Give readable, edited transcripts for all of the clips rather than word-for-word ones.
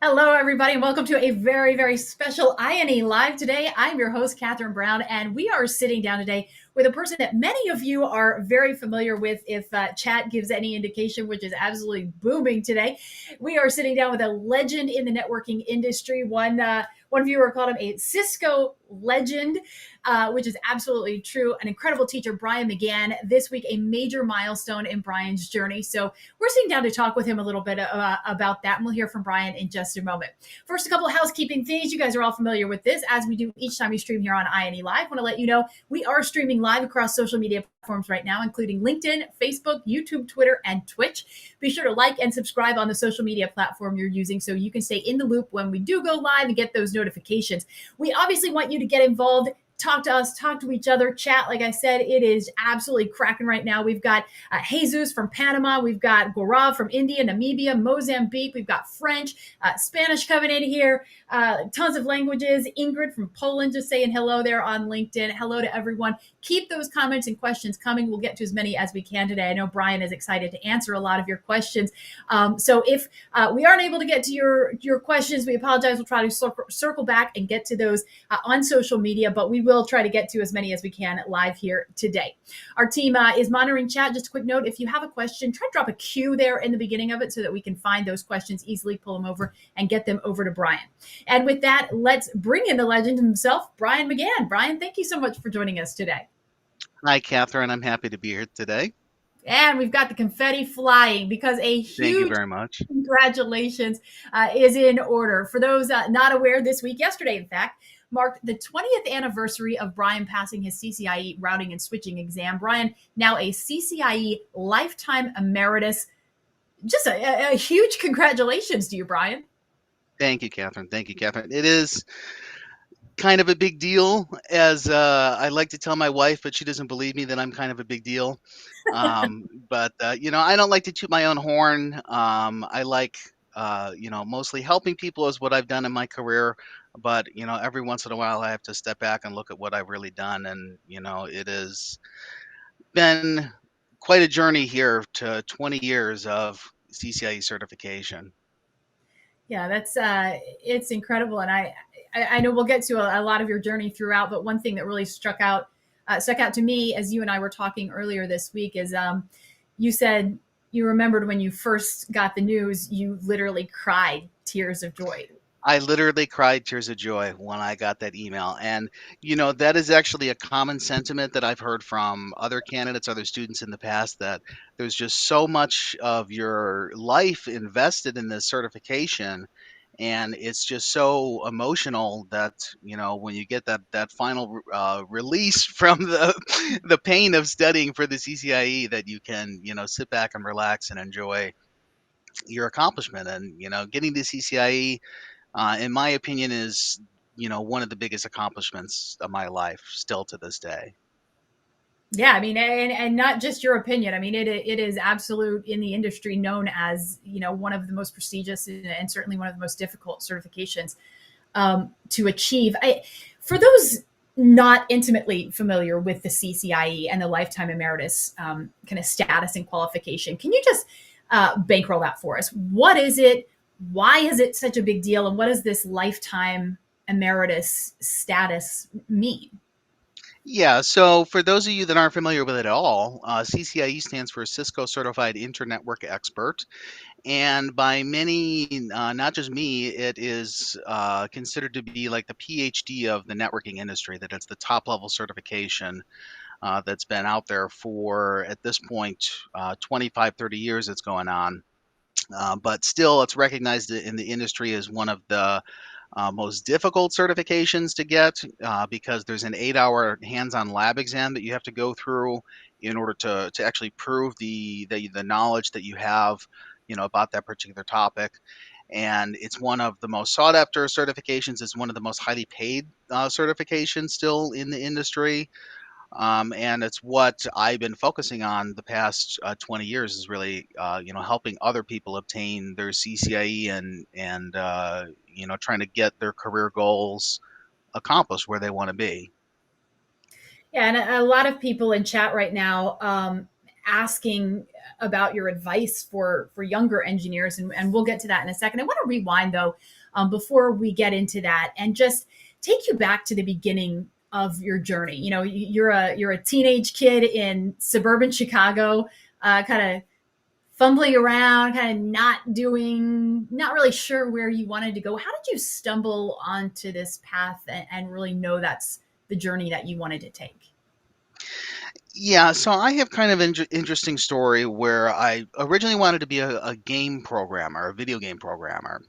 Hello, everybody, and welcome to a very, very special INE Live today. I'm your host, Catherine Brown, and we are sitting down today with a person that many of you are very familiar with if chat gives any indication, which is absolutely booming today. We are sitting down with a legend in the networking industry. One viewer called him a Cisco legend, which is absolutely true. An incredible teacher, Brian McGahan. This week, a major milestone in Brian's journey. So we're sitting down to talk with him a little bit about that, and we'll hear from Brian in just a moment. First, a couple of housekeeping things. You guys are all familiar with this, as we do each time we stream here on INE Live. I want to let you know we are streaming live across social media platforms right now, including LinkedIn, Facebook, YouTube, Twitter, and Twitch. Be sure to like and subscribe on the social media platform you're using so you can stay in the loop when we do go live and get those notifications. We obviously want you to get involved. Talk to us, talk to each other, chat. Like I said, it is absolutely cracking right now. We've got Jesus from Panama. We've got Gaurav from India, Namibia, Mozambique. We've got French, Spanish coming in here, tons of languages. Ingrid from Poland just saying hello there on LinkedIn. Hello to everyone. Keep those comments and questions coming. We'll get to as many as we can today. I know Brian is excited to answer a lot of your questions. So if we aren't able to get to your questions, we apologize. We'll try to circle back and get to those on social media, but we will try to get to as many as we can live here today. Our team is monitoring chat. Just a quick note, if you have a question, try to drop a Q there in the beginning of it so that we can find those questions easily, pull them over, and get them over to Brian. And with that, let's bring in the legend himself, Brian McGahan. Brian, thank you so much for joining us today. Hi, Catherine. I'm happy to be here today. And we've got the confetti flying because a Thank you huge very much. congratulations is in order. For those not aware, this week, yesterday, in fact, marked the 20th anniversary of Brian passing his CCIE routing and switching exam. Brian, now a CCIE Lifetime Emeritus. Just a huge congratulations to you, Brian. Thank you, Catherine. Thank you, Catherine. It is kind of a big deal, as I like to tell my wife, but she doesn't believe me that I'm kind of a big deal. But I don't like to toot my own horn. I like, mostly helping people is what I've done in my career. But, every once in a while I have to step back and look at what I've really done. And, it has been quite a journey here to 20 years of CCIE certification. Yeah, that's it's incredible, and I know we'll get to a lot of your journey throughout. But one thing that really stuck out to me as you and I were talking earlier this week is you said you remembered when you first got the news, you literally cried tears of joy. I literally cried tears of joy when I got that email. And, that is actually a common sentiment that I've heard from other candidates, other students in the past, that there's just so much of your life invested in this certification. And it's just so emotional that, when you get that final release from the pain of studying for the CCIE, that you can, sit back and relax and enjoy your accomplishment. And, getting the CCIE, in my opinion, is one of the biggest accomplishments of my life still to this day. Yeah, I mean, and not just your opinion. I mean, it is absolute in the industry known as one of the most prestigious and certainly one of the most difficult certifications to achieve. For those not intimately familiar with the CCIE and the Lifetime Emeritus kind of status and qualification, can you just bankroll that for us? What is it? Why is it such a big deal? And what does this Lifetime Emeritus status mean? Yeah, so for those of you that aren't familiar with it at all, CCIE stands for Cisco Certified Internetwork Expert. And by many, not just me, it is considered to be like the PhD of the networking industry, that it's the top level certification that's been out there for, at this point, 25, 30 years it's going on. But still, it's recognized in the industry as one of the most difficult certifications to get because there's an 8-hour hands-on lab exam that you have to go through in order to actually prove the knowledge that you have, about that particular topic. And it's one of the most sought after certifications. It's one of the most highly paid certifications still in the industry. And it's what I've been focusing on the past 20 years, is really, helping other people obtain their CCIE and trying to get their career goals accomplished where they want to be. Yeah, and a lot of people in chat right now asking about your advice for younger engineers, and we'll get to that in a second. I want to rewind though, before we get into that, and just take you back to the beginning of your journey. You know, you're a teenage kid in suburban Chicago, kind of fumbling around, kind of not really sure where you wanted to go. How did you stumble onto this path and really know that's the journey that you wanted to take? Yeah, so I have kind of an interesting story where I originally wanted to be a game programmer, a video game programmer.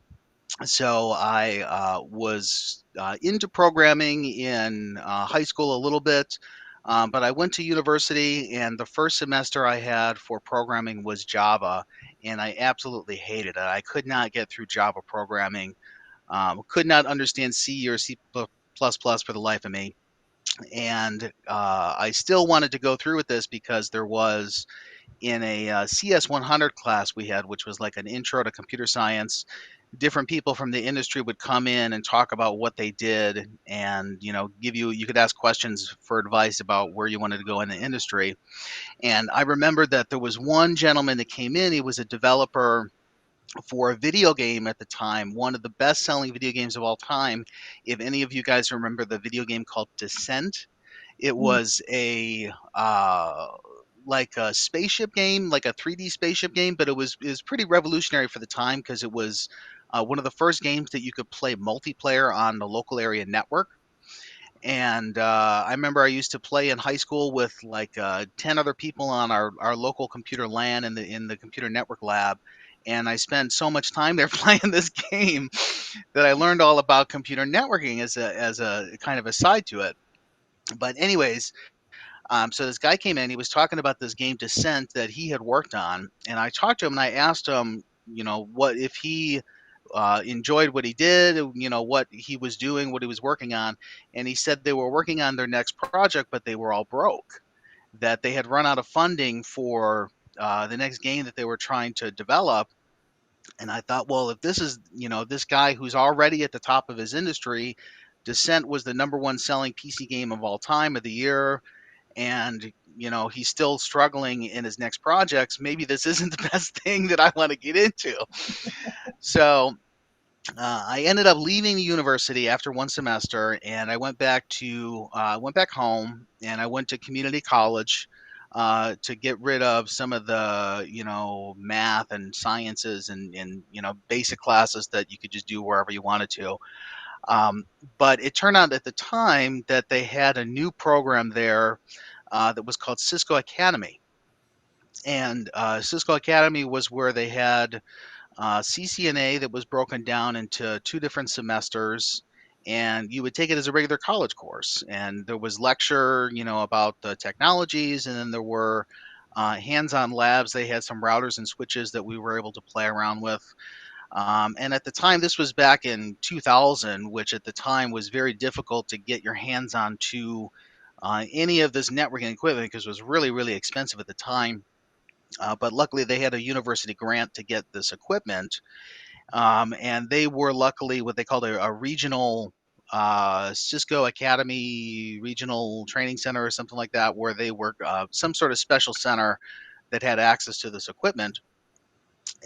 So I was into programming in high school a little bit, but I went to university, and the first semester I had for programming was Java, and I absolutely hated it. I could not get through Java programming, could not understand C or C++ for the life of me. And I still wanted to go through with this because there was in a CS 100 class we had, which was like an intro to computer science. Different people from the industry would come in and talk about what they did, and give you could ask questions for advice about where you wanted to go in the industry. And I remember that there was one gentleman that came in. He was a developer for a video game at the time, one of the best selling video games of all time. If any of you guys remember the video game called Descent, it was a like a spaceship game, like a 3D spaceship game, but it was pretty revolutionary for the time because it was one of the first games that you could play multiplayer on the local area network. And I remember I used to play in high school with like 10 other people on our local computer LAN in the computer network lab. And I spent so much time there playing this game that I learned all about computer networking as a kind of a side to it. But anyways, so this guy came in. He was talking about this game Descent that he had worked on, and I talked to him and I asked him, what if he enjoyed what he did, what he was doing, what he was working on, and he said they were working on their next project, but they were all broke. That they had run out of funding for the next game that they were trying to develop. And I thought, well, if this is, this guy who's already at the top of his industry, Descent was the number one selling PC game of all time of the year, and he's still struggling in his next projects. Maybe this isn't the best thing that I want to get into. So I ended up leaving the university after one semester, and I went back home, and I went to community college to get rid of some of the math and sciences and basic classes that you could just do wherever you wanted to. But it turned out at the time that they had a new program there that was called Cisco Academy. And Cisco Academy was where they had CCNA that was broken down into two different semesters, and you would take it as a regular college course. And there was lecture, about the technologies, and then there were hands-on labs. They had some routers and switches that we were able to play around with. And at the time, this was back in 2000, which at the time was very difficult to get your hands on to any of this networking equipment because it was really, really expensive at the time. But luckily, they had a university grant to get this equipment. And they were luckily what they called a regional Cisco Academy Regional Training Center or something like that, where they were some sort of special center that had access to this equipment.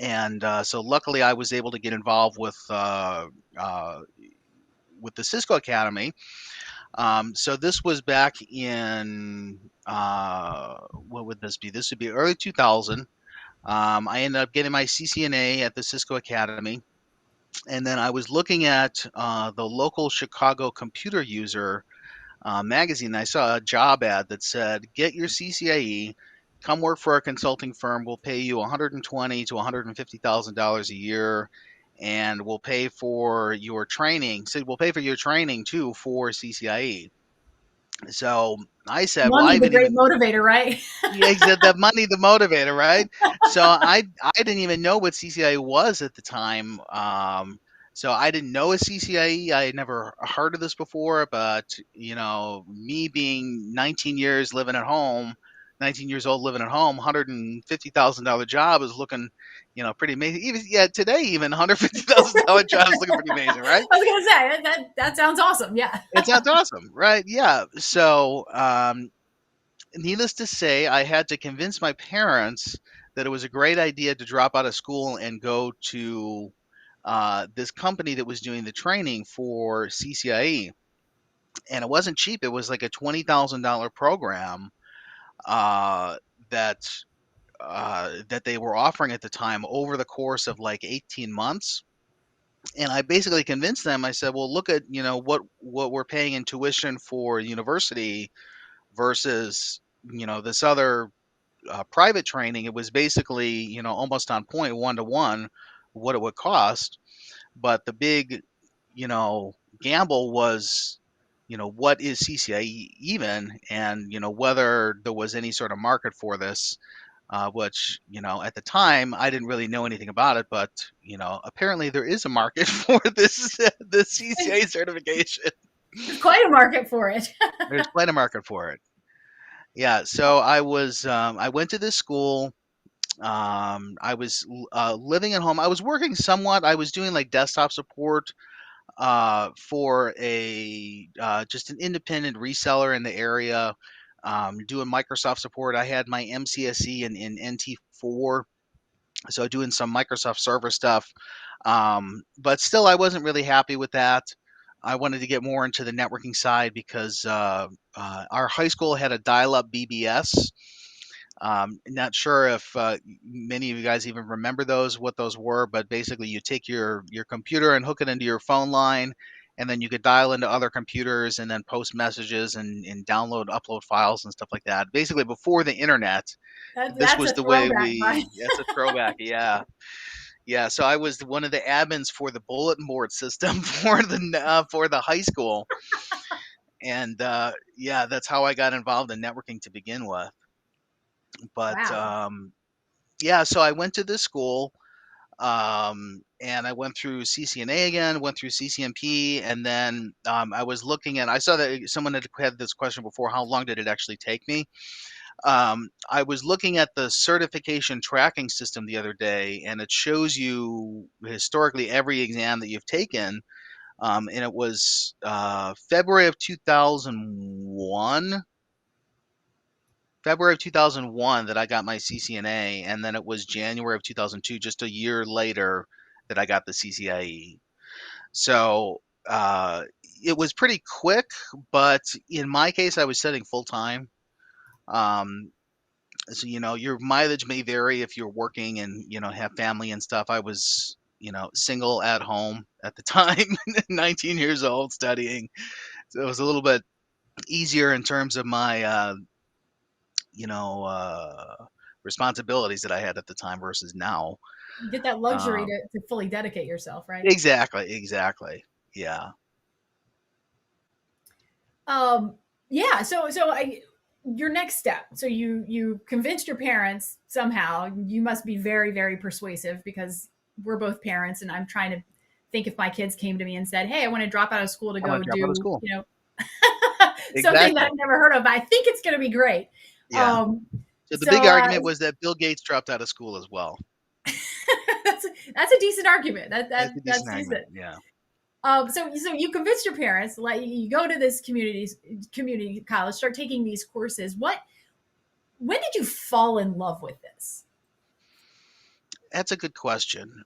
And so luckily, I was able to get involved with the Cisco Academy. So this was back in what would this be? This would be early 2000. I ended up getting my CCNA at the Cisco Academy, and then I was looking at the local Chicago computer user magazine. I saw a job ad that said, "Get your CCIE, come work for a consulting firm. We'll pay you $120,000 to $150,000 a year, and we'll pay for your training. So we'll pay for your training too for CCIE." So I said, "Well, I Money, the haven't great even." motivator, right? Yeah, he said the money, the motivator, right? So I didn't even know what CCIE was at the time. So I didn't know a CCIE. I had never heard of this before, but me being 19 years old living at home, $150,000 job is looking, pretty amazing. Even today, even $150,000 job is looking pretty amazing, right? I was gonna say that sounds awesome. Yeah. It sounds awesome, right? Yeah. So needless to say, I had to convince my parents that it was a great idea to drop out of school and go to this company that was doing the training for CCIE. And it wasn't cheap. It was like a $20,000 program uh, that that they were offering at the time over the course of like 18 months. And I basically convinced them. I said, "Well, look at what we're paying in tuition for university versus this other private training." It was basically almost on point, 1 to 1, what it would cost. But the big gamble was what is CCIE even, and whether there was any sort of market for this, which at the time I didn't really know anything about it, but apparently there is a market for the CCIE certification. There's quite a market for it. There's quite a market for it. Yeah, so I went to this school. I was living at home. I was working somewhat. I was doing like desktop support for a just an independent reseller in the area, doing Microsoft support. I had my MCSE in NT4, so doing some Microsoft server stuff. But still, I wasn't really happy with that. I wanted to get more into the networking side because our high school had a dial-up BBS. Not sure if many of you guys even remember what those were, but basically you take your computer and hook it into your phone line, and then you could dial into other computers and then post messages and download, upload files and stuff like that. Basically, before the internet, this That's was a the way throwback, Brian. we. That's a throwback, yeah. Yeah, so I was one of the admins for the bulletin board system for the high school, and yeah, that's how I got involved in networking to begin with. But Wow. yeah, so I went to this school, and I went through CCNA again, went through CCNP, and then I was looking at. I saw that someone had this question before. How long did it actually take me? I was looking at the certification tracking system the other day, and it shows you historically every exam that you've taken. And it was February of 2001. February of 2001 that I got my CCNA, and then it was January of 2002, just a year later, that I got the CCIE. So it was pretty quick, but in my case, I was studying full time. Um, so your mileage may vary if you're working and have family and stuff. I was single at home at the time, 19 years old, studying, so it was a little bit easier in terms of my you know responsibilities that I had at the time versus now. You get that luxury um, to fully dedicate yourself, right? exactly, yeah. Um, yeah. Your next step. So you convinced your parents somehow. You must be very, very persuasive because we're both parents, and I'm trying to think if my kids came to me and said, "Hey, I want to drop out of school to I'm gonna go drop out of do, school. something that Exactly, I've never heard of, but I think it's going to be great." yeah. Um, So the so big uh, argument was that Bill Gates dropped out of school as well. that's a decent argument. That's a decent That's argument, decent. yeah. So you convinced your parents, like you go to this community college, start taking these courses. When did you fall in love with this? That's a good question.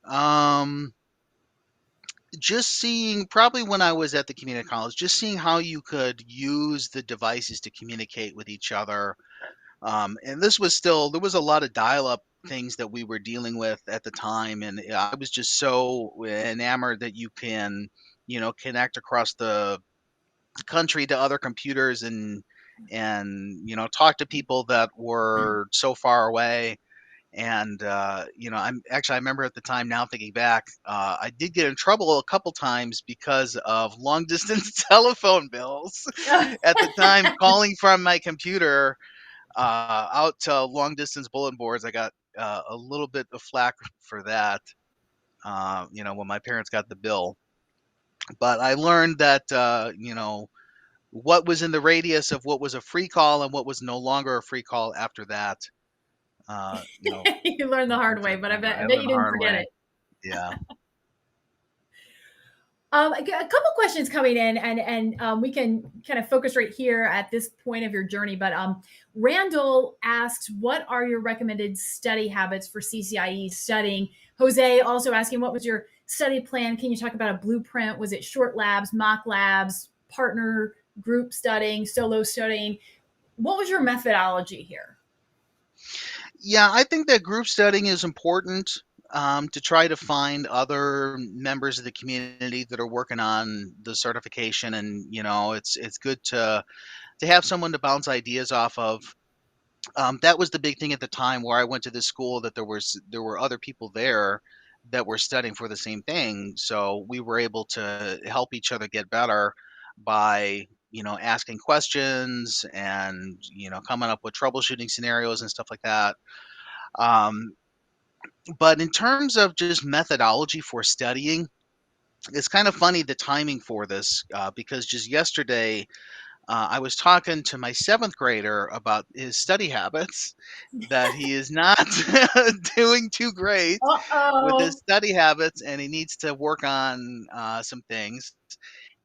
Just seeing, probably when I was at the community college, just seeing how you could use the devices to communicate with each other. And this was still, there was a lot of dial up things that we were dealing with at the time. And I was just so enamored that you can, connect across the country to other computers and talk to people that were so far away. And I remember at the time, now thinking back, I did get in trouble a couple times because of long distance telephone bills. At the time, calling from my computer out to long distance bulletin boards, I got a little bit of flack for that. When my parents got the bill, but I learned that what was in the radius of what was a free call and what was no longer a free call after that. Uh, you know, You learned the hard way, but I I bet learned you the didn't hard forget way. it. Yeah. A couple questions coming in, and we can kind of focus right here at this point of your journey. But Randall asked, "What are your recommended study habits for CCIE studying?" Jose also asking, "What was your study plan? Can you talk about a blueprint? Was it short labs, mock labs, partner group studying, solo studying? What was your methodology here?" Yeah, I think that group studying is important, to try to find other members of the community that are working on the certification, and it's good to have someone to bounce ideas off of. That was the big thing at the time where I went to this school, that there were other people there that were studying for the same thing, so we were able to help each other get better by asking questions and coming up with troubleshooting scenarios and stuff like that. Um, but in terms of just methodology for studying, it's kind of funny the timing for this, because just yesterday I was talking to my seventh grader about his study habits, that he is not doing too great with his Uh-oh. study habits, and he needs to work on some things.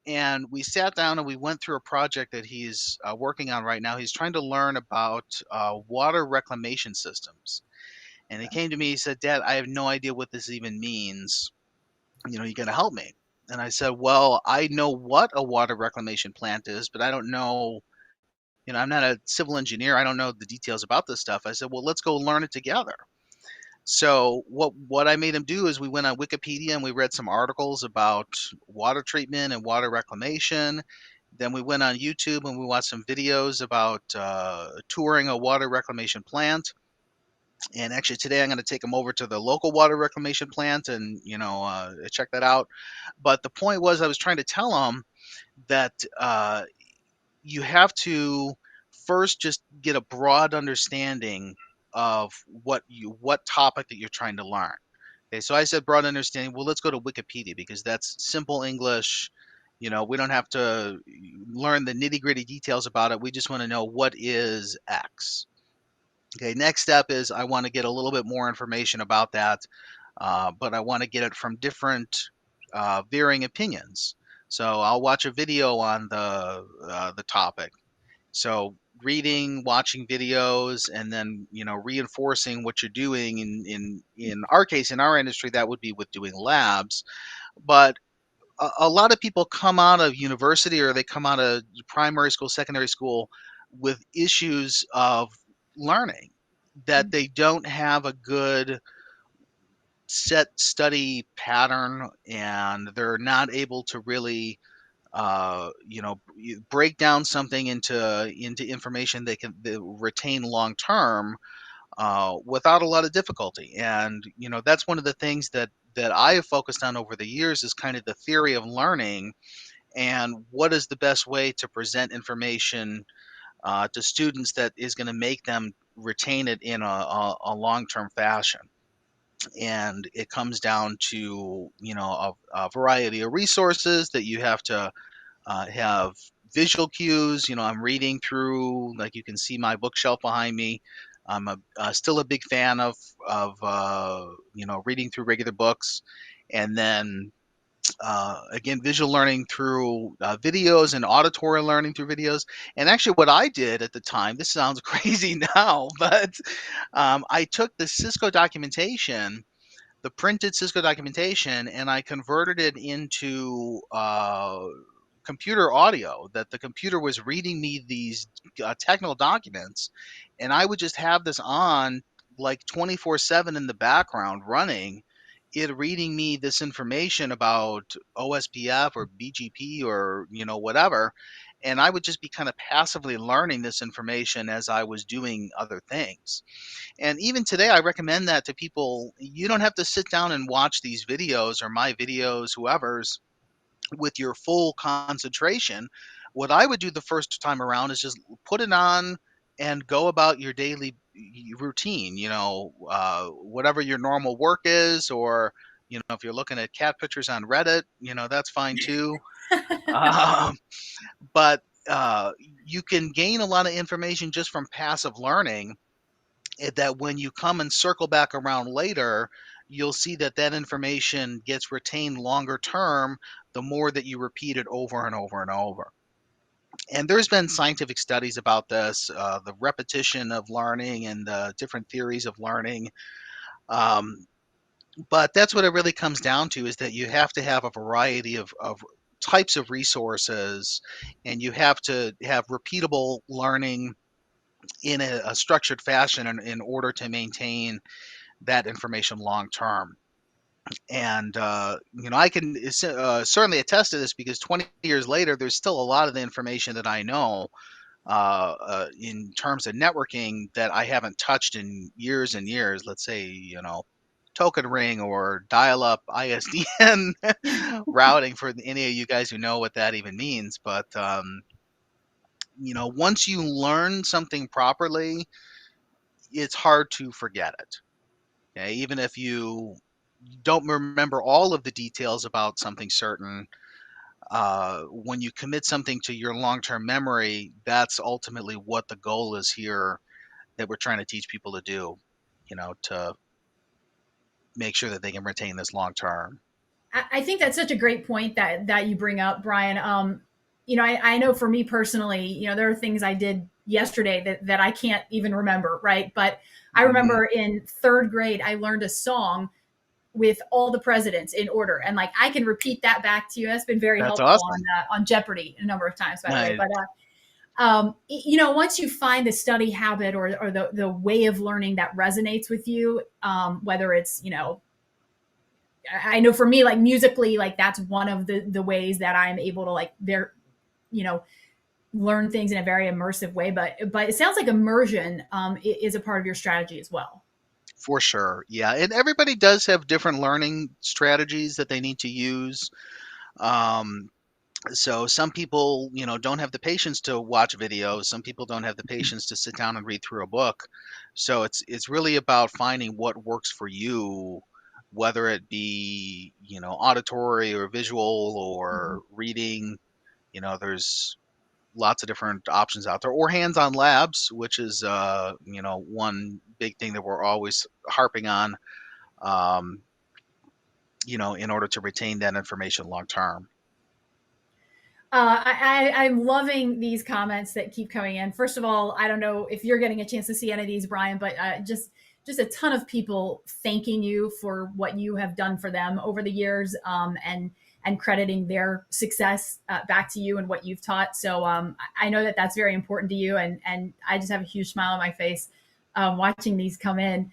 And we sat down and we went through a project that he's working on right now. He's trying to learn about water reclamation systems. And he came to me, he said, "Dad, I have no idea what this even means. You got to help me." And I said, "Well, I know what a water reclamation plant is, but I don't know, I'm not a civil engineer. I don't know the details about this stuff." I said, "Well, let's go learn it together." So what I made him do is we went on Wikipedia and we read some articles about water treatment and water reclamation. Then we went on YouTube and we watched some videos about touring a water reclamation plant. And actually today I'm going to take him over to the local water reclamation plant and check that out. But the point was, I was trying to tell him that you have to first just get a broad understanding of what topic that you're trying to learn. Okay, so I said broad understanding. Well, let's go to Wikipedia because that's simple English. We don't have to learn the nitty gritty details about it. We just want to know what is X. Okay, next step is I want to get a little bit more information about that, but I want to get it from different varying opinions. So I'll watch a video on the topic. So reading, watching videos, and then reinforcing what you're doing. In our case, in our industry, that would be with doing labs. But a lot of people come out of university or they come out of primary school, secondary school with issues of learning, that they don't have a good set study pattern, and they're not able to really break down something into information they retain long term, without a lot of difficulty. And that's one of the things that I have focused on over the years, is kind of the theory of learning and what is the best way to present information to students that is going to make them retain it in a long-term fashion. And it comes down to a variety of resources that you have to have visual cues. I'm reading through, like you can see my bookshelf behind me. I'm still a big fan of reading through regular books, and then again, visual learning through videos, and auditory learning through videos. And actually, what I did at the time, this sounds crazy now, but I took the Cisco documentation, the printed Cisco documentation, and I converted it into computer audio, that the computer was reading me these technical documents, and I would just have this on like 24/7 in the background running, it reading me this information about OSPF or BGP or whatever, and I would just be kind of passively learning this information as I was doing other things. And even today, I recommend that to people. You don't have to sit down and watch these videos or my videos, whoever's, with your full concentration. What I would do the first time around is just put it on and go about your daily routine, whatever your normal work is, or, if you're looking at cat pictures on Reddit, that's fine too. Um, but you can gain a lot of information just from passive learning, that when you come and circle back around later, you'll see that that information gets retained longer term the more that you repeat it over and over and over. And there's been scientific studies about this, the repetition of learning and the different theories of learning. Um, but that's what it really comes down to, is that you have to have a variety of types of resources, and you have to have repeatable learning in a structured fashion in order to maintain that information long term. And I can certainly attest to this, because 20 years later, there's still a lot of the information that I know in terms of networking that I haven't touched in years and years. Let's say, token ring or dial-up ISDN routing, for any of you guys who know what that even means. But once you learn something properly, it's hard to forget it. Okay, even if you don't remember all of the details about something certain, when you commit something to your long-term memory, that's ultimately what the goal is here, that we're trying to teach people to do, to make sure that they can retain this long term. I think that's such a great point that you bring up, Brian. I know for me personally, there are things I did yesterday that I can't even remember, right? But I Mhm. remember in third grade, I learned a song with all the presidents in order, and like I can repeat that back to you. That's been very That's helpful awesome. on Jeopardy a number of times, by the way. Nice. But once you find the study habit or the way of learning that resonates with you, whether it's I know for me, like musically, like that's one of the ways that I'm able to you know, learn things in a very immersive way. But it sounds like immersion is a part of your strategy as well. For sure. Yeah. And everybody does have different learning strategies that they need to use. Um, so some people, don't have the patience to watch videos. Some people don't have the patience to sit down and read through a book. So it's really about finding what works for you, whether it be, auditory or visual Mhm. or reading. There's lots of different options out there, or hands-on labs, which is one big thing that we're always harping on, um, in order to retain that information long term. I'm loving these comments that keep coming in. First of all, I don't know if you're getting a chance to see any of these, Brian, but just a ton of people thanking you for what you have done for them over the years, and crediting their success back to you and what you've taught. So I know that that's very important to you, and I just have a huge smile on my face watching these come in.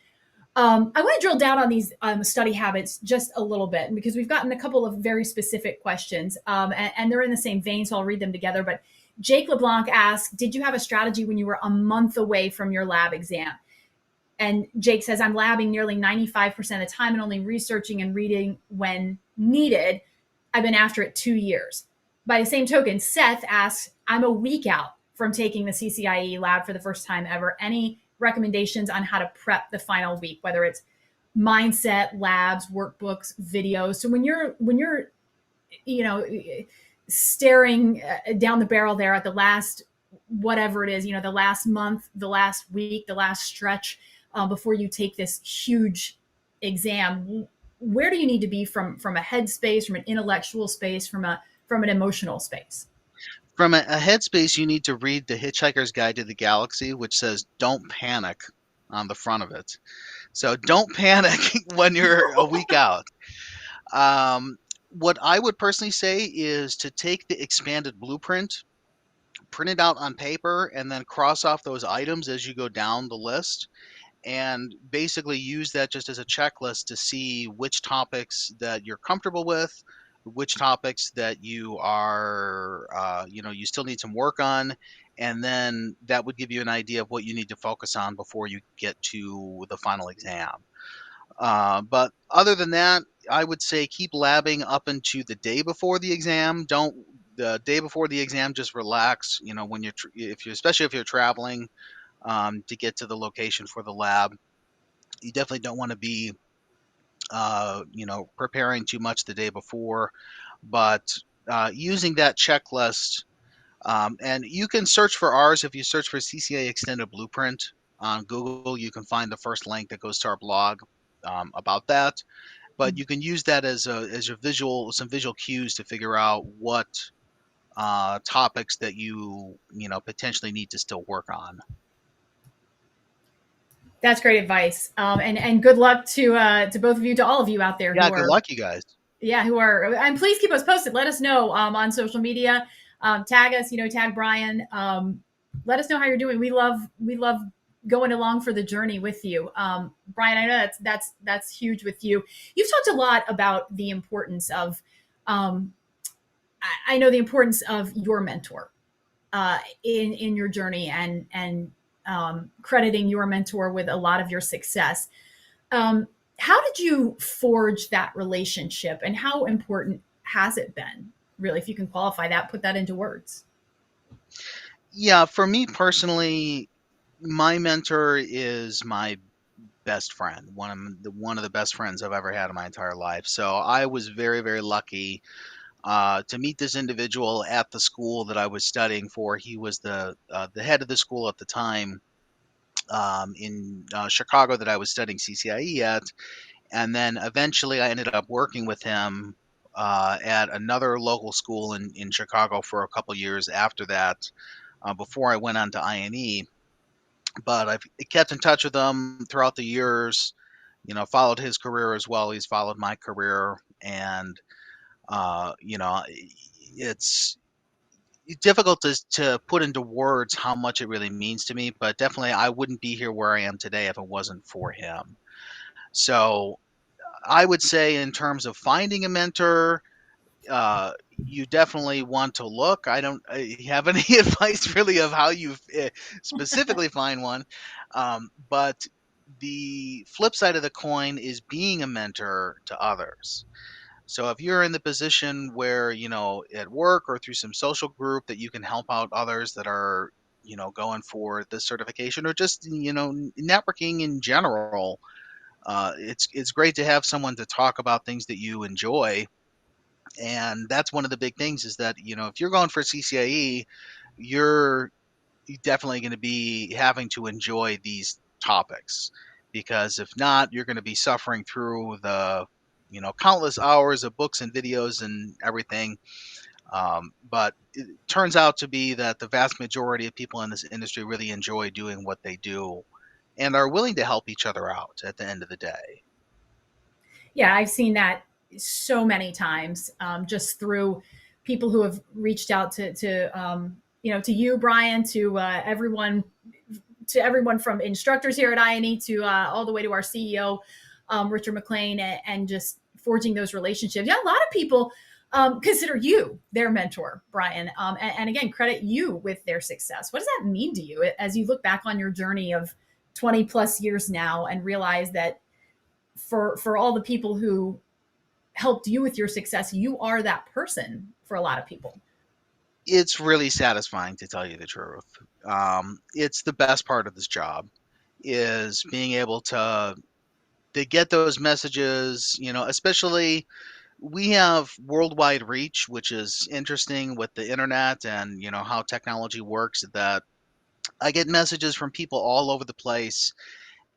I want to drill down on these study habits just a little bit, because we've gotten a couple of very specific questions, and they're in the same vein, so I'll read them together. But Jake LeBlanc asked, "Did you have a strategy when you were a month away from your lab exam?" And Jake says, "I'm labbing nearly 95% of the time and only researching and reading when needed. I've been after it 2 years." By the same token, Seth asks, "I'm a week out from taking the CCIE lab for the first time ever. Any recommendations on how to prep the final week, whether it's mindset, labs, workbooks, videos?" So when you're you know staring down the barrel there at the last, whatever it is, the last month, the last week, the last stretch before you take this huge exam, where do you need to be from a head space, from an intellectual space, from an emotional space? From a headspace, you need to read The Hitchhiker's Guide to the Galaxy, which says "Don't panic" on the front of it. So don't panic when you're a week out. Um, what I would personally say is to take the expanded blueprint, print it out on paper, and then cross off those items as you go down the list, and basically use that just as a checklist to see which topics that you're comfortable with, which topics that you are, you still need some work on, and then that would give you an idea of what you need to focus on before you get to the final exam. But other than that, I would say keep labbing up into the day before the exam. Don't The day before the exam, just relax. When if you especially if you're traveling to get to the location for the lab, you definitely don't want to be preparing too much the day before, but using that checklist. And you can search for ours. If you search for CCA Extended Blueprint on Google, you can find the first link that goes to our blog. about that. But you can use that as a some visual cues to figure out what topics that you know potentially need to still work on. That's great advice. And good luck to both of you, to all of you out there Yeah, who good are, luck, you guys. yeah, who are, and please keep us posted. Let us know on social media. Tag us, tag Brian. Let us know how you're doing. We love going along for the journey with you. Brian, I know that's huge with you. You've talked a lot about the importance of. I know the importance of your mentor in your journey, and crediting your mentor with a lot of your success. Um, how did you forge that relationship, and how important has it been? Really, if you can qualify that, put that into words. Yeah, for me personally, my mentor is my best friend, one of the best friends I've ever had in my entire life. So I was very, very lucky to meet this individual at the school that I was studying for. He was the head of the school at the time in Chicago that I was studying CCIE at, and then eventually I ended up working with him at another local school in Chicago for a couple years after that, before I went on to INE. But I've kept in touch with him throughout the years. You know, followed his career as well. He's followed my career, and you know, it's difficult to put into words how much it really means to me. But definitely, I wouldn't be here where I am today if it wasn't for him. So I would say, in terms of finding a mentor, you definitely want to look. I don't have any advice really of how you specifically find one, but the flip side of the coin is being a mentor to others. So if you're in the position where, you know, at work or through some social group that you can help out others that are, you know, going for this certification, or just, you know, networking in general, it's great to have someone to talk about things that you enjoy. And that's one of the big things, is that, you know, if you're going for CCIE, you're definitely going to be having to enjoy these topics, because if not, you're going to be suffering through the, you know, countless hours of books and videos and everything. But it turns out to be that the vast majority of people in this industry really enjoy doing what they do and are willing to help each other out at the end of the day. Yeah, I've seen that so many times, just through people who have reached out to you, Brian, to everyone from instructors here at INE to all the way to our CEO, Richard McLean, and just forging those relationships. Yeah, a lot of people consider you their mentor, Brian, and again, credit you with their success. What does that mean to you as you look back on your journey of 20 plus years now, and realize that for all the people who helped you with your success, you are that person for a lot of people? It's really satisfying, to tell you the truth. It's the best part of this job, is being able to get those messages, you know, especially we have worldwide reach, which is interesting with the internet and, you know, how technology works, that I get messages from people all over the place.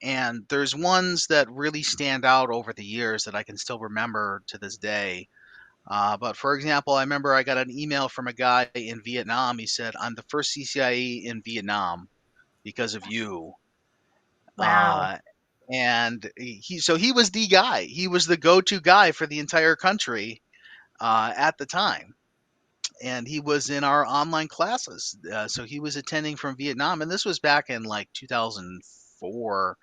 And there's ones that really stand out over the years that I can still remember to this day. But for example, I remember I got an email from a guy in Vietnam. He said, "I'm the first CCIE in Vietnam because of you." Wow. Uh, and so he was the guy. He was the go-to guy for the entire country at the time, and he was in our online classes. So he was attending from Vietnam, and this was back in like 2004,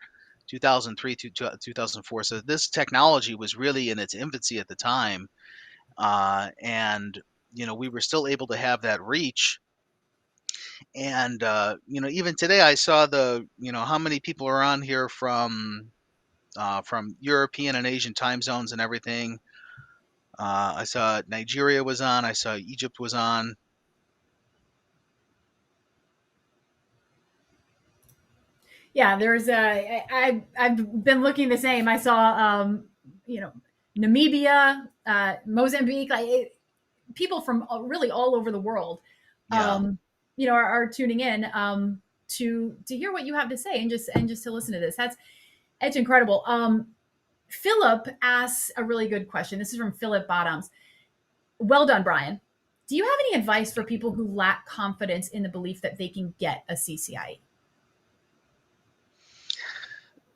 2003 to 2004. So this technology was really in its infancy at the time, and you know, we were still able to have that reach. And you know, even today, I saw the, you know, how many people are on here from European and Asian time zones and everything. I saw Nigeria was on. I saw Egypt was on. Yeah, there's I've been looking the same. I saw you know Namibia, Mozambique, people from really all over the world, Yeah. are tuning in to hear what you have to say, and just to listen to this. That's incredible. Philip asks a really good question. This is from Philip Bottoms. Well done, Brian. Do you have any advice for people who lack confidence in the belief that they can get a CCIE?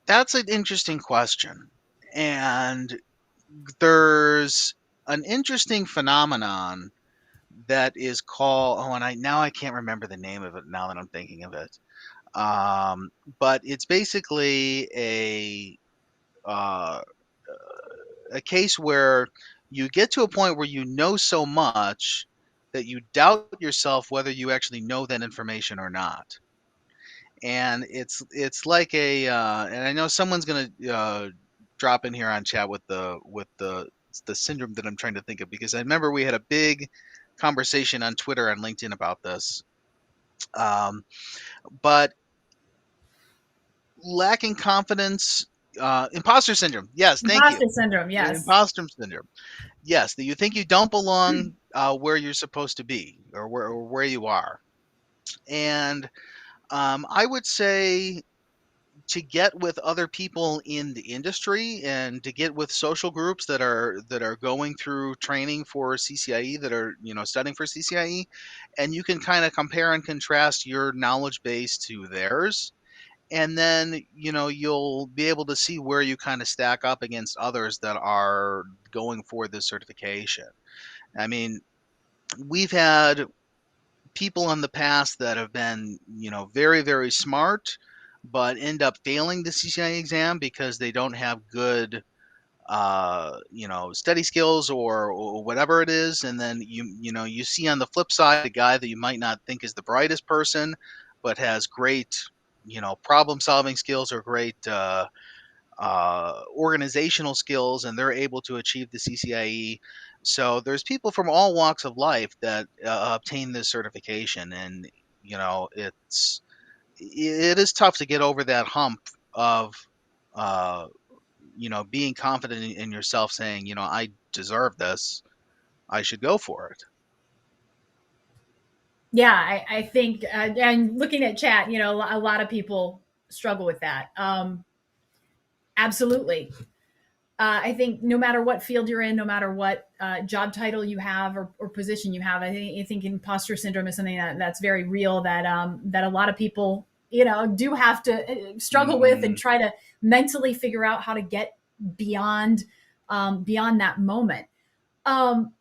That's an interesting question. And there's an interesting phenomenon that is called, oh, and I can't remember the name of it now that I'm thinking of it. But it's basically uh, a case where you get to a point where you know so much that you doubt yourself whether you actually know that information or not. And it's like and I know someone's gonna drop in here on chat with the syndrome that I'm trying to think of, because I remember we had a big conversation on Twitter and LinkedIn about this. Um, but lacking confidence, imposter syndrome. Yes, thank you. Imposter syndrome, yes. Imposter syndrome. Yes, that you think you don't belong where you're supposed to be, or where you are. And I would say to get with other people in the industry and to get with social groups that are going through training for CCIE, that are studying for CCIE, and you can kind of compare and contrast your knowledge base to theirs, and then you'll be able to see where you kind of stack up against others that are going for this certification. I mean, we've had people in the past that have been, very, very smart, but end up failing the CCIE exam because they don't have good, study skills, or whatever it is. And then you see on the flip side a guy that you might not think is the brightest person, but has great, problem solving skills, or great organizational skills, and they're able to achieve the CCIE. So there's people from all walks of life that obtain this certification, and it is tough to get over that hump of uh, being confident in yourself, saying, I deserve this, I should go for it. Yeah, I think, and looking at chat, a lot of people struggle with that. Absolutely. I think no matter what field you're in, no matter what job title you have, or position you have, I think imposter syndrome is something that's very real, that a lot of people do have to struggle with, and Mhm. try to mentally figure out how to get beyond beyond that moment. Um,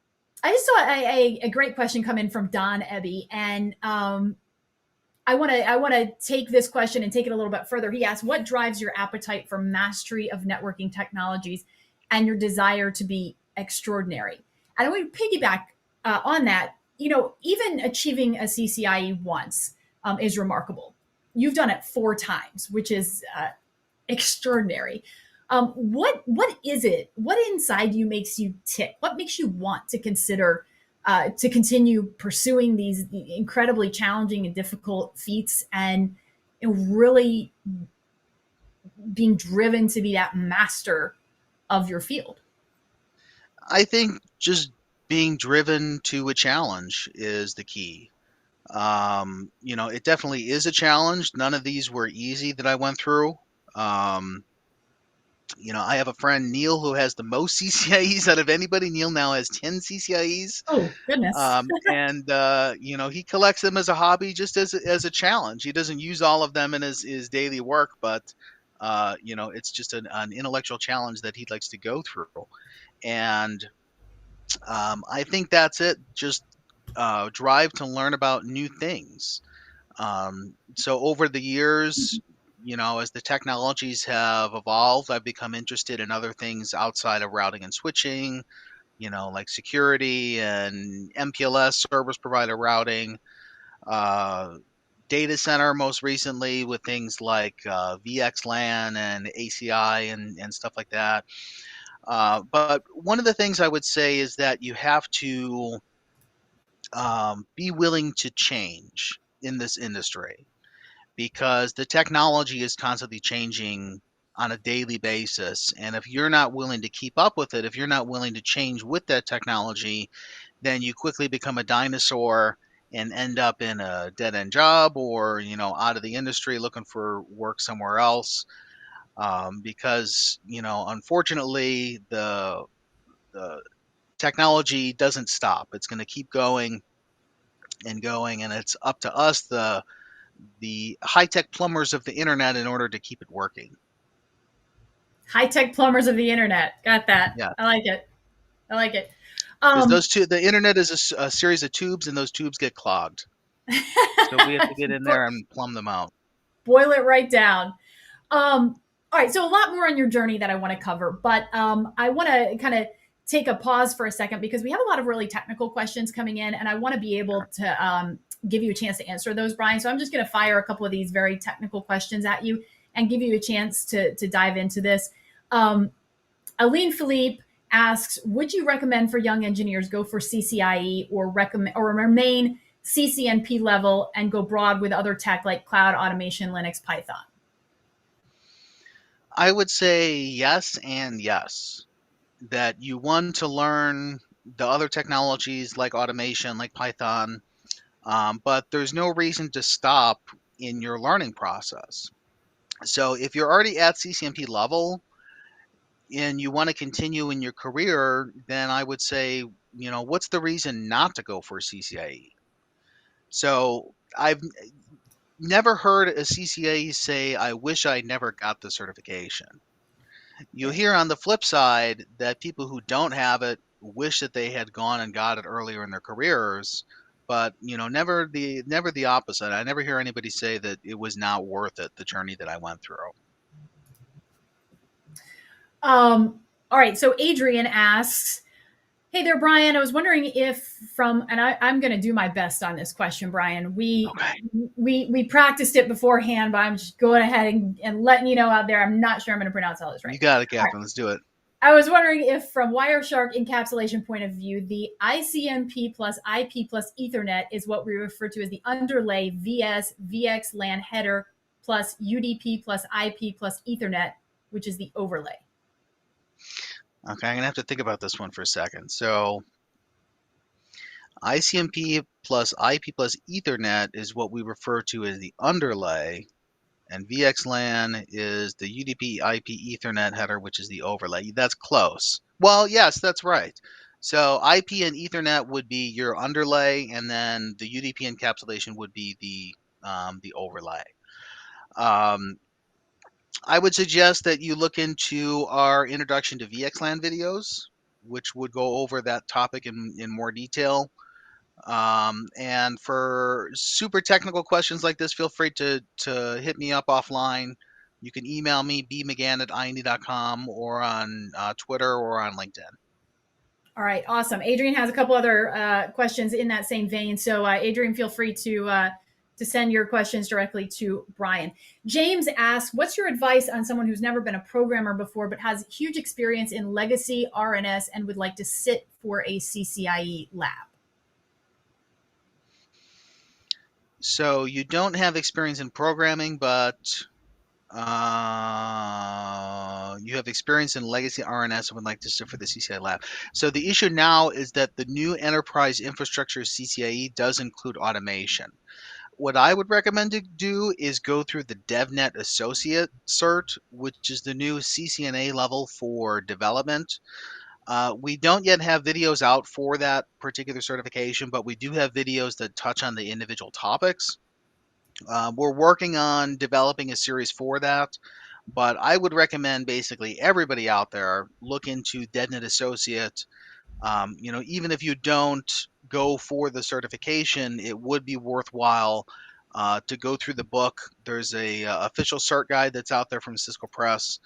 I just saw a great question come in from Don Ebby, and I want to take this question and take it a little bit further. He asked, "What drives your appetite for mastery of networking technologies and your desire to be extraordinary?" And I want to piggyback on that. Even achieving a CCIE once is remarkable. You've done it 4 times, which is extraordinary. What is it? What inside you makes you tick? What makes you want to consider to continue pursuing these incredibly challenging and difficult feats, and really being driven to be that master of your field? I think just being driven to a challenge is the key. It definitely is a challenge. None of these were easy that I went through. Um, I have a friend, Neil, who has the most CCIEs out of anybody. Neil now has 10 CCIEs. Oh goodness. And he collects them as a hobby, just as a challenge. He doesn't use all of them in his daily work, but it's just an intellectual challenge that he likes to go through. And I think that's it. Just drive to learn about new things. So over the years, as the technologies have evolved, I've become interested in other things outside of routing and switching, like security and MPLS, service provider routing, uh, data center, most recently with things like VXLAN and ACI, and stuff like that. But one of the things I would say is that you have to be willing to change in this industry, because the technology is constantly changing on a daily basis. And if you're not willing to keep up with it, if you're not willing to change with that technology, then you quickly become a dinosaur and end up in a dead end job, or, out of the industry looking for work somewhere else. because unfortunately the technology doesn't stop. It's going to keep going and going, and it's up to us, the high tech plumbers of the internet, in order to keep it working. High tech plumbers of the internet. Got that. Yeah, I like it. I like it. because Um, the internet is a series of tubes, and those tubes get clogged. So we have to get in there and plumb them out. boil it right down. All right, so a lot more on your journey that I want to cover, but I want to kind of take a pause for a second because we have a lot of really technical questions coming in, and I want to be able to give you a chance to answer those, Brian. So I'm just going to fire a couple of these very technical questions at you and give you a chance to dive into this. Aline Philippe asks, would you recommend for young engineers go for CCIE or recommend or remain CCNP level and go broad with other tech like cloud, automation, Linux, Python? I would say yes and yes. That you want to learn the other technologies like automation, like Python, but there's no reason to stop in your learning process. So if you're already at CCNP level and you want to continue in your career, then I would say, what's the reason not to go for CCIE? So I've never heard a CCIE say, I wish I never got the certification. You hear on the flip side that people who don't have it wish that they had gone and got it earlier in their careers, but never the opposite. I never hear anybody say that it was not worth it, the journey that I went through. All right. So Adrian asks, hey there, Brian. I was wondering if and I'm going to do my best on this question, Brian. Okay. We practiced it beforehand, but I'm just going ahead and letting you know out there. I'm not sure I'm going to pronounce all this right. You got it, All right. Catherine. Let's do it. I was wondering if, from Wireshark encapsulation point of view, the ICMP plus IP plus Ethernet is what we refer to as the underlay VS VXLAN header plus UDP plus IP plus Ethernet, which is the overlay. Okay, I'm going to have to think about this one for a second. So ICMP plus IP plus Ethernet is what we refer to as the underlay, and VXLAN is the UDP IP Ethernet header, which is the overlay. That's close. Well, yes, that's right. So IP and Ethernet would be your underlay, and then the UDP encapsulation would be the overlay. I would suggest that you look into our introduction to VXLAN videos, which would go over that topic in more detail. And for super technical questions like this, feel free to hit me up offline. You can email me, bmcgann@ind.com, or on Twitter or on LinkedIn. All right, awesome. Adrian has a couple other questions in that same vein. So, Adrian, feel free to send your questions directly to Brian. James asks, what's your advice on someone who's never been a programmer before but has huge experience in legacy RNS and would like to sit for a CCIE lab? So you don't have experience in programming, but you have experience in legacy RNS and would like to sit for the CCIE lab. So the issue now is that the new enterprise infrastructure CCIE does include automation. What I would recommend to do is go through the DevNet Associate Cert, which is the new CCNA level for development. We don't yet have videos out for that particular certification, but we do have videos that touch on the individual topics. We're working on developing a series for that, but I would recommend basically everybody out there look into DevNet Associate. Even if you don't go for the certification, it would be worthwhile to go through the book. There's a official cert guide that's out there from Cisco Press,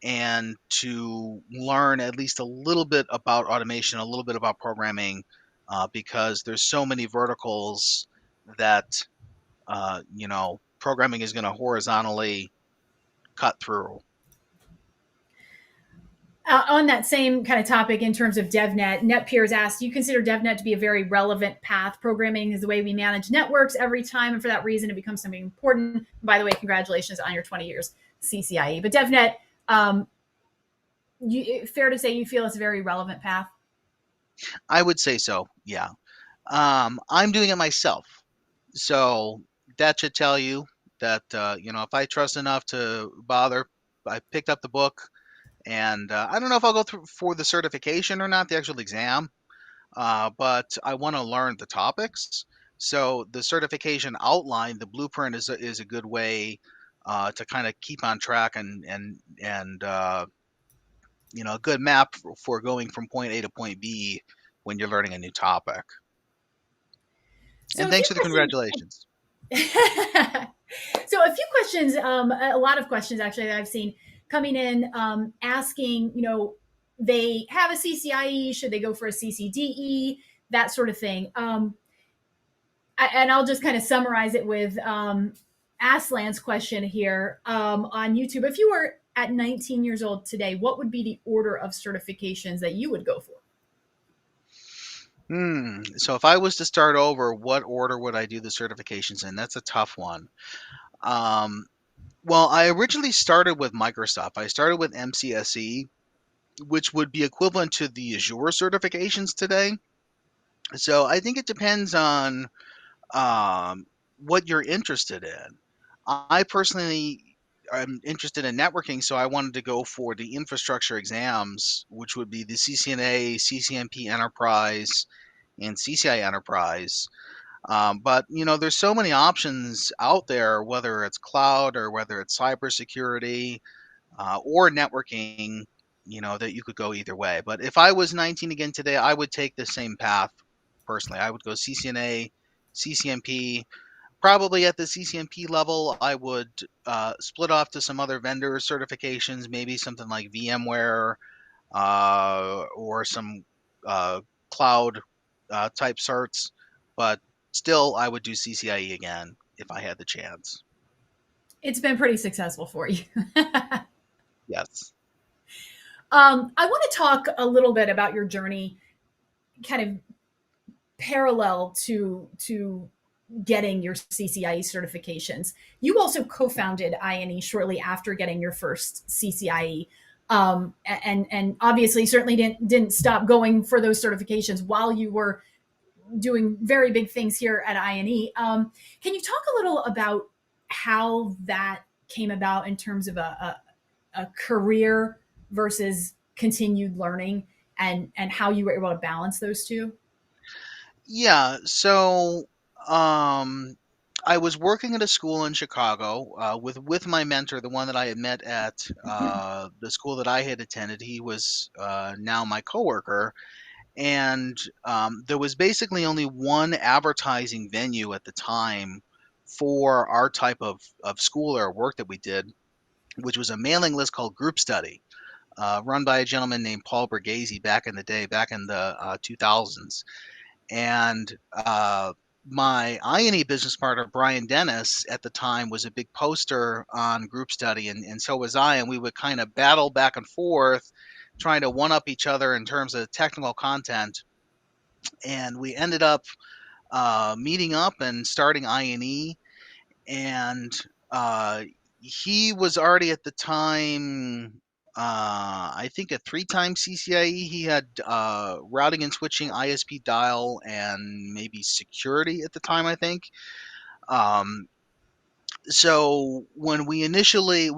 and to learn at least a little bit about automation, a little bit about programming, because there's so many verticals that programming is going to horizontally cut through. On that same kind of topic, in terms of DevNet, NetPeers asked, do you consider DevNet to be a very relevant path? Programming is the way we manage networks every time, and for that reason, it becomes something important. By the way, congratulations on your 20 years CCIE. But DevNet, fair to say you feel it's a very relevant path? I would say so, yeah. I'm doing it myself. So that should tell you that, if I trust enough to bother I picked up the book, and I don't know if I'll go through for the certification or not, the actual exam, but I want to learn the topics. So the certification outline, the blueprint is a good way to kind of keep on track and a good map for going from point A to point B when you're learning a new topic. So And a few thanks for the questions. congratulations. So a few questions, a lot of questions actually that I've seen coming in, asking, they have a CCIE, should they go for a CCDE, that sort of thing. And I'll just kind of summarize it with Aslan's question here on YouTube. If you were at 19 years old today, what would be the order of certifications that you would go for? So if I was to start over, what order would I do the certifications in? That's a tough one. Um, well, I originally started with Microsoft. I started with MCSE, which would be equivalent to the Azure certifications today. So I think it depends on what you're interested in. I personally am interested in networking, so I wanted to go for the infrastructure exams, which would be the CCNA, CCNP Enterprise, and CCIE Enterprise. But there's so many options out there, whether it's cloud or whether it's cybersecurity or networking. That you could go either way. But if I was 19 again today, I would take the same path. Personally, I would go CCNA, CCNP. Probably at the CCNP level, I would split off to some other vendor certifications, maybe something like VMware or some cloud type certs. But still, I would do CCIE again if I had the chance. It's been pretty successful for you. Yes. I want to talk a little bit about your journey, kind of parallel to getting your CCIE certifications. You also co-founded INE shortly after getting your first CCIE, and obviously certainly didn't stop going for those certifications while you were doing very big things here at INE. Can you talk a little about how that came about in terms of a career versus continued learning, and how you were able to balance those two? Yeah. So, I was working at a school in Chicago with my mentor, the one that I had met at the school that I had attended. He was now my coworker, and there was basically only one advertising venue at the time for our type of school or work that we did, which was a mailing list called Group Study, run by a gentleman named Paul Borghese back in the day, back in the 2000s. And my INE business partner, Brian Dennis, at the time was a big poster on Group Study, and so was I. And we would kind of battle back and forth, trying to one up each other in terms of technical content. And we ended up meeting up and starting INE. And he was already at the time, I think, a three-time CCIE. He had routing and switching, ISP dial, and maybe security at the time, I think. Um, so when we initially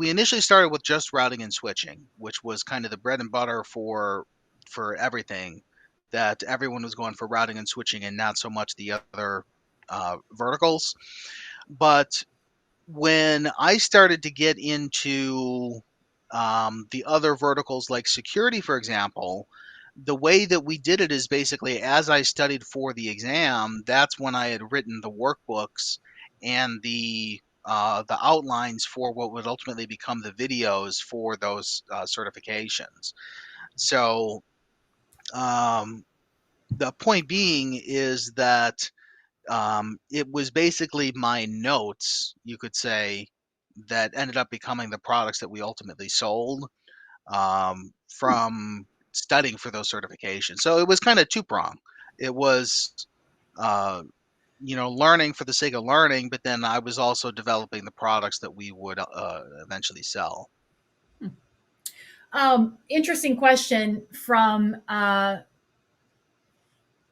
started with just routing and switching, which was kind of the bread and butter for everything, that everyone was going for routing and switching and not so much the other verticals. But when I started to get into the other verticals like security, for example, the way that we did it is basically as I studied for the exam, that's when I had written the workbooks and the outlines for what would ultimately become the videos for those certifications. So um, the point being is that it was basically my notes, you could say, that ended up becoming the products that we ultimately sold from studying for those certifications. So it was kind of two prong. It was, uh, learning for the sake of learning, but then I was also developing the products that we would eventually sell. Interesting question from I'm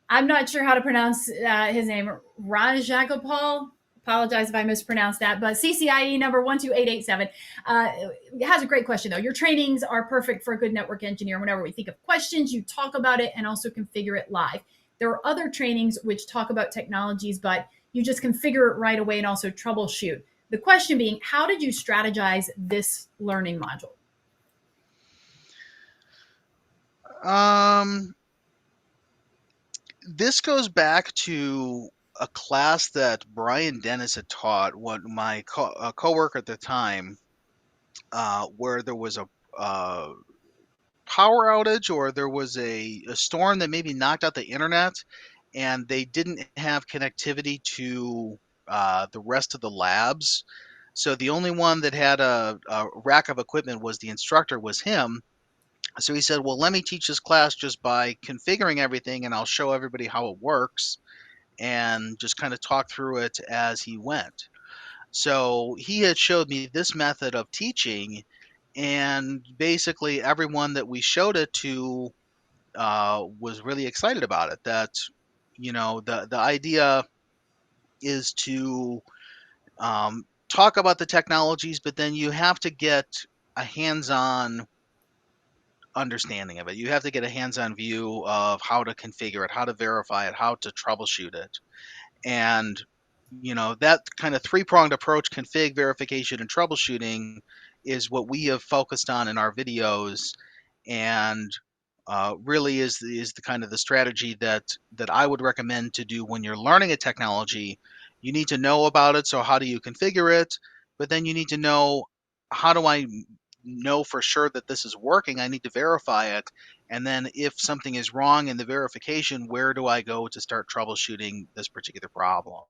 not sure how to pronounce his name, Rajagopal Apologize if I mispronounced that, but CCIE number 12887 has a great question, though. Your trainings are perfect for a good network engineer. Whenever we think of questions, you talk about it and also configure it live. There are other trainings which talk about technologies, but you just configure it right away and also troubleshoot. The question being, how did you strategize this learning module? This goes back to a class that Brian Dennis had taught, what my coworker at the time, where there was a power outage, or there was a storm that maybe knocked out the internet, and they didn't have connectivity to the rest of the labs. So the only one that had a rack of equipment was the instructor, was him. So he said, well, let me teach this class just by configuring everything, and I'll show everybody how it works, and just kind of talk through it as he went. So he had showed me this method of teaching, and basically everyone that we showed it to was really excited about it. That, the idea is to talk about the technologies, but then you have to get a hands-on understanding of it. You have to get a hands-on view of how to configure it, how to verify it, how to troubleshoot it. And that kind of three-pronged approach, config, verification, and troubleshooting, is what we have focused on in our videos, and really is the kind of the strategy that I would recommend to do when you're learning a technology. You need to know about it, so how do you configure it? But then you need to know, how do I know for sure that this is working? I need to verify it. And then if something is wrong in the verification, where do I go to start troubleshooting this particular problem?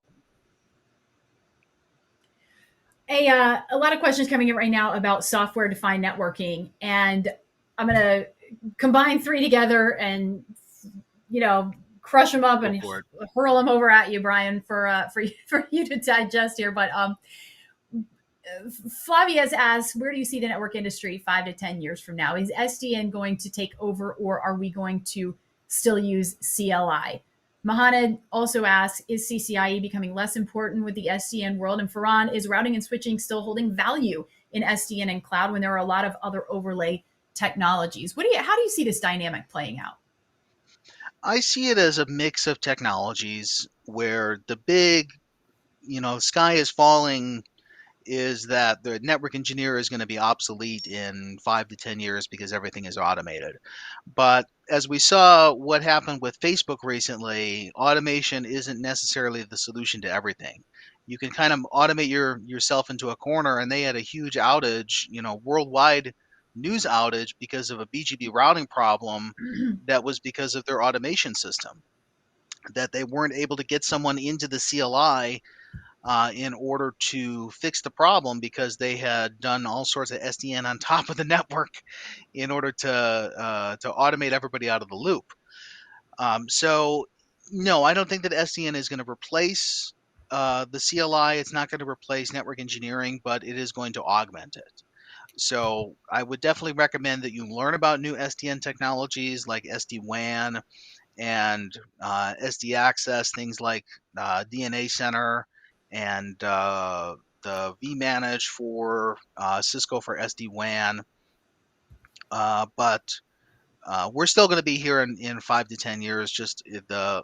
A lot of questions coming in right now about software defined networking, and I'm going to combine three together and crush them up Go and for it. hurl them over at you, Brian, for you to digest here. But Flavia's asked, where do you see the network industry 5 to 10 years from now? Is SDN going to take over, or are we going to still use CLI? Mohamed also asks, is CCIE becoming less important with the SDN world? And Farhan, is routing and switching still holding value in SDN and cloud when there are a lot of other overlay technologies? How do you see this dynamic playing out? I see it as a mix of technologies, where the big, sky is falling, is that the network engineer is going to be obsolete in 5 to 10 years because everything is automated. But as we saw what happened with Facebook recently, automation isn't necessarily the solution to everything. You can kind of automate yourself into a corner, and they had a huge outage, worldwide news outage, because of a BGP routing problem that was because of their automation system, that they weren't able to get someone into the CLI in order to fix the problem, because they had done all sorts of SDN on top of the network in order to automate everybody out of the loop. So no, I don't think that SDN is going to replace the CLI. It's not going to replace network engineering, but it is going to augment it. So I would definitely recommend that you learn about new SDN technologies like SD-WAN and SD access, things like DNA Center, and the vManage for Cisco for SD-WAN. But we're still going to be here in 5 to 10 years. Just the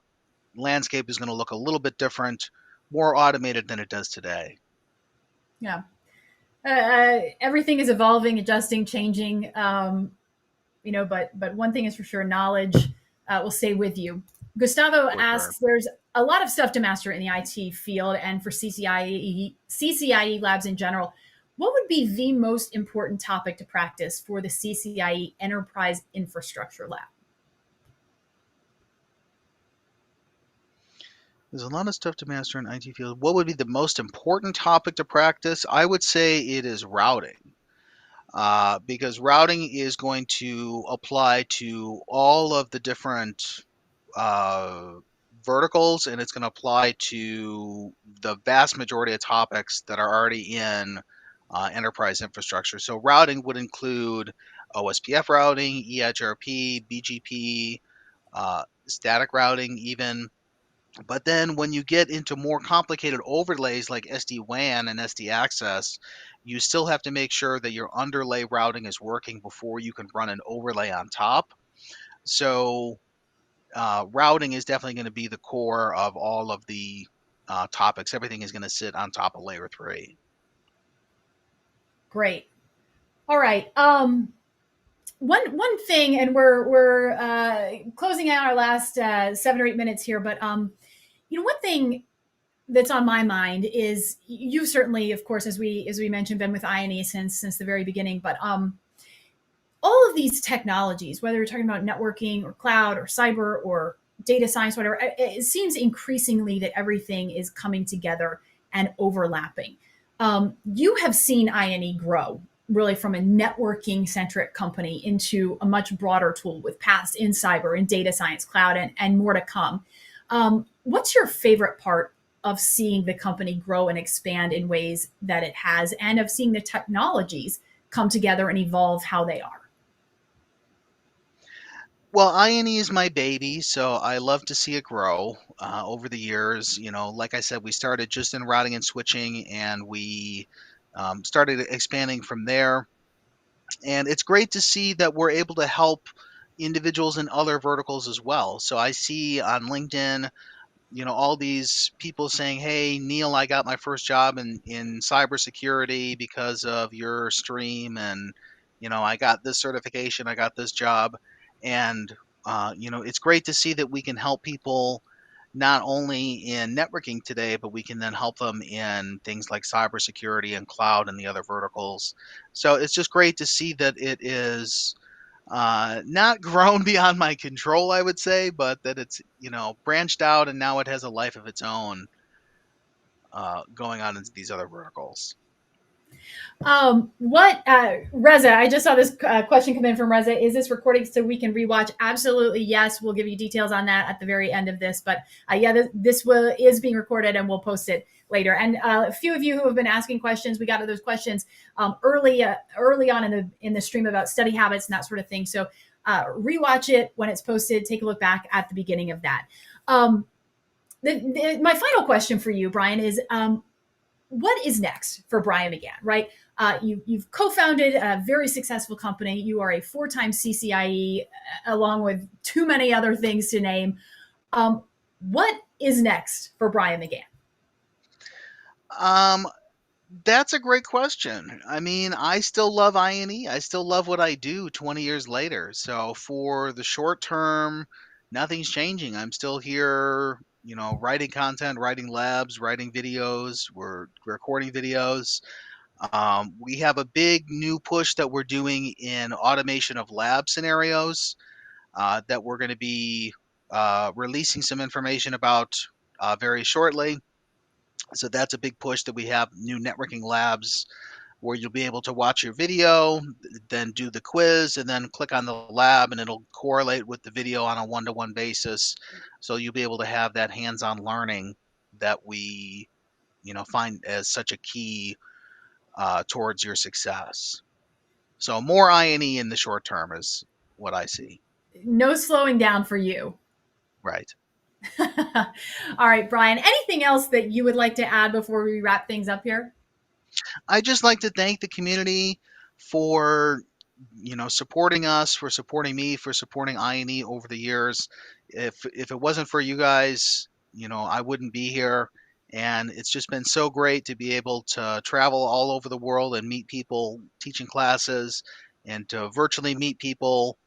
landscape is going to look a little bit different, more automated than it does today. Yeah. Everything is evolving, adjusting, changing. But one thing is for sure, knowledge will stay with you. Gustavo For sure. asks, there's a lot of stuff to master in the IT field and for CCIE labs in general. What would be the most important topic to practice for the CCIE Enterprise Infrastructure Lab? There's a lot of stuff to master in IT field. What would be the most important topic to practice? I would say it is routing. Because routing is going to apply to all of the different uh, verticals, and it's going to apply to the vast majority of topics that are already in enterprise infrastructure. So routing would include OSPF routing, EIGRP, BGP, static routing even. But then when you get into more complicated overlays like SD-WAN and SD access, you still have to make sure that your underlay routing is working before you can run an overlay on top. So routing is definitely going to be the core of all of the topics. Everything is going to sit on top of layer 3. Great. All right. One thing, and we're closing out our last 7 or 8 minutes here, but one thing that's on my mind is you've certainly, of course, as we mentioned, been with I&E since the very beginning, but all of these technologies, whether you're talking about networking or cloud or cyber or data science, whatever, it seems increasingly that everything is coming together and overlapping. You have seen I&E grow really from a networking centric company into a much broader tool with paths in cyber and data science, cloud, and more to come. What's your favorite part of seeing the company grow and expand in ways that it has, and of seeing the technologies come together and evolve how they are? Well, I&E is my baby, so I love to see it grow over the years. Like I said, we started just in routing and switching, and we started expanding from there. And it's great to see that we're able to help individuals in other verticals as well. So I see on LinkedIn, all these people saying, "Hey, Neil, I got my first job in cybersecurity because of your stream, and I got this certification, I got this job," and it's great to see that we can help people not only in networking today, but we can then help them in things like cybersecurity and cloud and the other verticals. So it's just great to see that it is not grown beyond my control, I would say, but that it's branched out and now it has a life of its own going on into these other verticals. Reza, I just saw this question come in from Reza. Is this recording so we can rewatch? Absolutely, yes. We'll give you details on that at the very end of this. But this is being recorded and we'll post it later. And a few of you who have been asking questions, we got to those questions early on in the stream about study habits and that sort of thing. So rewatch it when it's posted. Take a look back at the beginning of that. My final question for you, Brian, is what is next for Brian McGahan, right? You've co-founded a very successful company. You are a 4-time CCIE, along with too many other things to name. What is next for Brian McGahan? That's a great question. I mean, I still love I&E. I still love what I do 20 years later. So for the short term, nothing's changing. I'm still here, writing content, writing labs, writing videos. We're recording videos. We have a big new push that we're doing in automation of lab scenarios that we're going to be releasing some information about very shortly. So that's a big push that we have new networking labs where you'll be able to watch your video, then do the quiz, and then click on the lab, and it'll correlate with the video on a one-to-one basis. So you'll be able to have that hands-on learning that we, find as such a key towards your success. So more I&E in the short term is what I see. No slowing down for you. Right. All right, Brian, anything else that you would like to add before we wrap things up here? I'd just like to thank the community for supporting us, for supporting me, for supporting I&E over the years. If it wasn't for you guys, I wouldn't be here. And it's just been so great to be able to travel all over the world and meet people teaching classes, and to virtually meet people,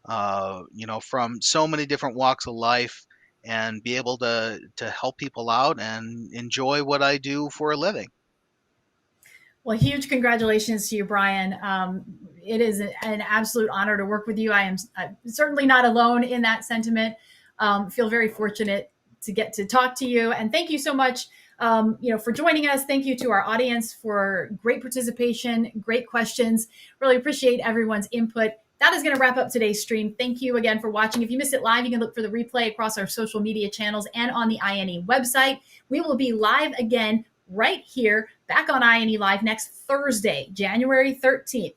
from so many different walks of life, and be able to help people out and enjoy what I do for a living. Well, huge congratulations to you, Brian. It is an absolute honor to work with you. I'm certainly not alone in that sentiment. Feel very fortunate to get to talk to you, and thank you so much, for joining us. Thank you to our audience for great participation, great questions. Really appreciate everyone's input. That is going to wrap up today's stream. Thank you again for watching. If you missed it live, you can look for the replay across our social media channels and on the I&E website. We will be live again right here, back on I&E Live next Thursday, January 13th.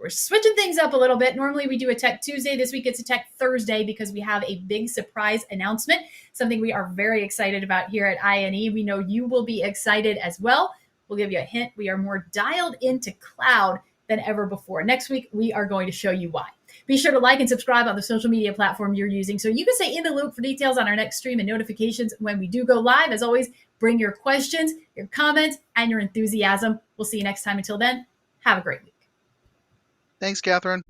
We're switching things up a little bit. Normally we do a Tech Tuesday. This week it's a Tech Thursday because we have a big surprise announcement, something we are very excited about here at INE. We know you will be excited as well. We'll give you a hint. We are more dialed into cloud than ever before. Next week, we are going to show you why. Be sure to like and subscribe on the social media platform you're using so you can stay in the loop for details on our next stream and notifications when we do go live. As always, bring your questions, your comments, and your enthusiasm. We'll see you next time. Until then, have a great week. Thanks, Catherine.